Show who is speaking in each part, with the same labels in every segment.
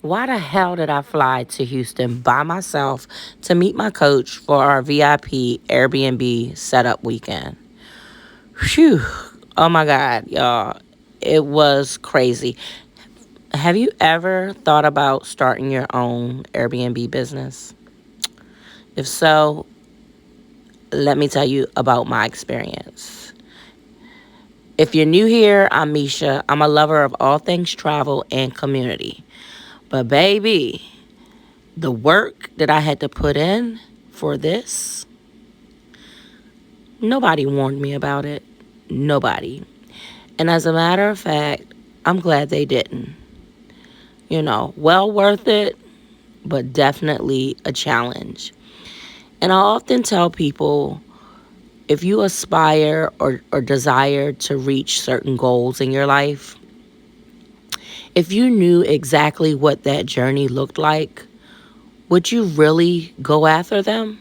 Speaker 1: Why the hell did I fly to Houston by myself to meet my coach for our VIP Airbnb setup weekend? Phew. Oh my God, y'all. It was crazy. Have you ever thought about starting your own Airbnb business? If so, let me tell you about my experience. If you're new here, I'm Misha. I'm a lover of all things travel and community. But baby, the work that I had to put in for this, nobody warned me about it. Nobody. And as a matter of fact, I'm glad they didn't. Well worth it, but definitely a challenge. And I often tell people, if you aspire or desire to reach certain goals in your life, if you knew exactly what that journey looked like, would you really go after them?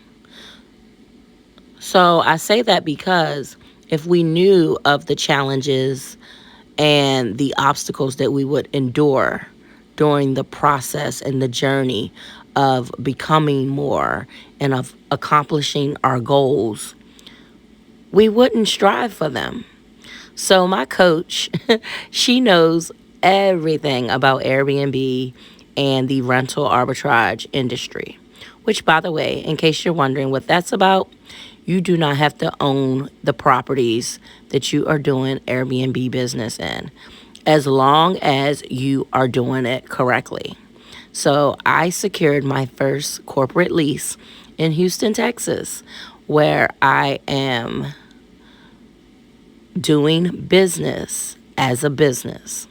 Speaker 1: So I say that because if we knew of the challenges and the obstacles that we would endure during the process and the journey of becoming more and of accomplishing our goals, we wouldn't strive for them. So my coach, she knows everything about Airbnb and the rental arbitrage industry. Which, by the way, in case you're wondering what that's about, you do not have to own the properties that you are doing Airbnb business in, as long as you are doing it correctly. So I secured my first corporate lease in Houston, Texas, where I am doing business as a business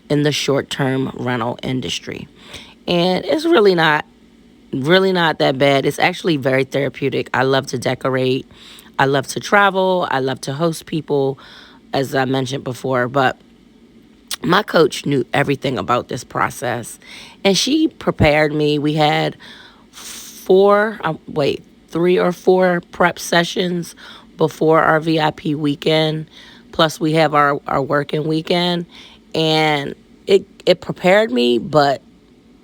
Speaker 1: in the short-term rental industry. And it's really not that bad. It's actually very therapeutic. I love to decorate. I love to travel. I love to host people, as I mentioned before. But my coach knew everything about this process. And she prepared me. We had three or four prep sessions before our VIP weekend. Plus, we have our working weekend. And it prepared me, but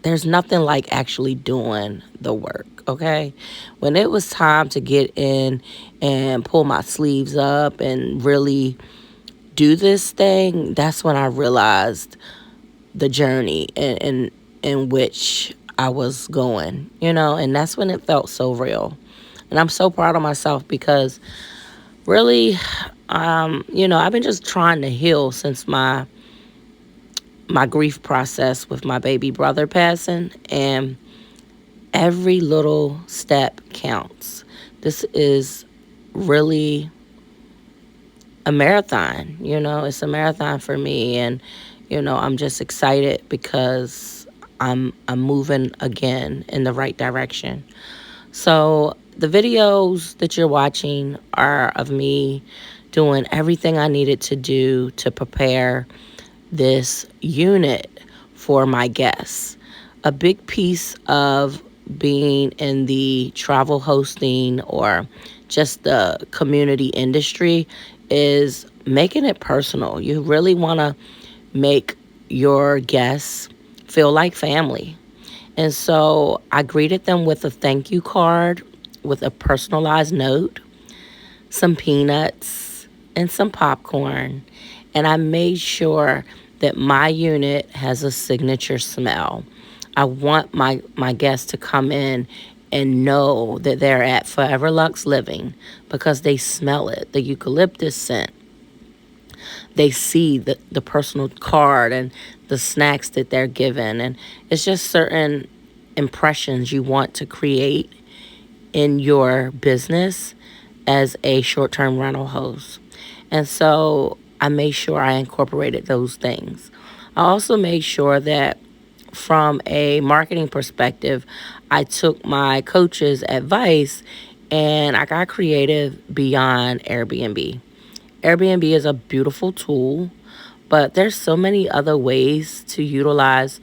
Speaker 1: there's nothing like actually doing the work, okay? When it was time to get in and pull my sleeves up and really do this thing, that's when I realized the journey in which I was going, and that's when it felt so real. And I'm so proud of myself because really, I've been just trying to heal since my grief process with my baby brother passing, and every little step counts. This is really a marathon, it's a marathon for me, and I'm just excited because I'm moving again in the right direction. So the videos that you're watching are of me doing everything I needed to do to prepare this unit for my guests. A big piece of being in the travel hosting or just the community industry is making it personal. You really want to make your guests feel like family. And so I greeted them with a thank you card with a personalized note, some peanuts, and some popcorn. And I made sure that my unit has a signature smell. I want my guests to come in and know that they're at Forever Lux Living because they smell it, the eucalyptus scent. They see the personal card and the snacks that they're given. And it's just certain impressions you want to create in your business as a short-term rental host. And so I made sure I incorporated those things. I also made sure that from a marketing perspective, I took my coach's advice and I got creative beyond Airbnb. Airbnb is a beautiful tool, but there's so many other ways to utilize,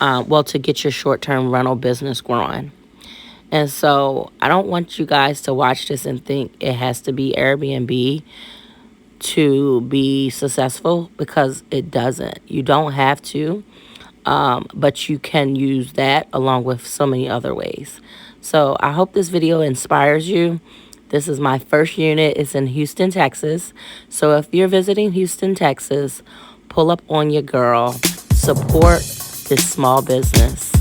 Speaker 1: to get your short-term rental business growing. And so I don't want you guys to watch this and think it has to be Airbnb to be successful, because it doesn't. You don't have to. but you can use that along with so many other ways. So I hope this video inspires you. This is my first unit. It's in Houston, Texas. So if you're visiting Houston, Texas, pull up on your girl. Support this small business.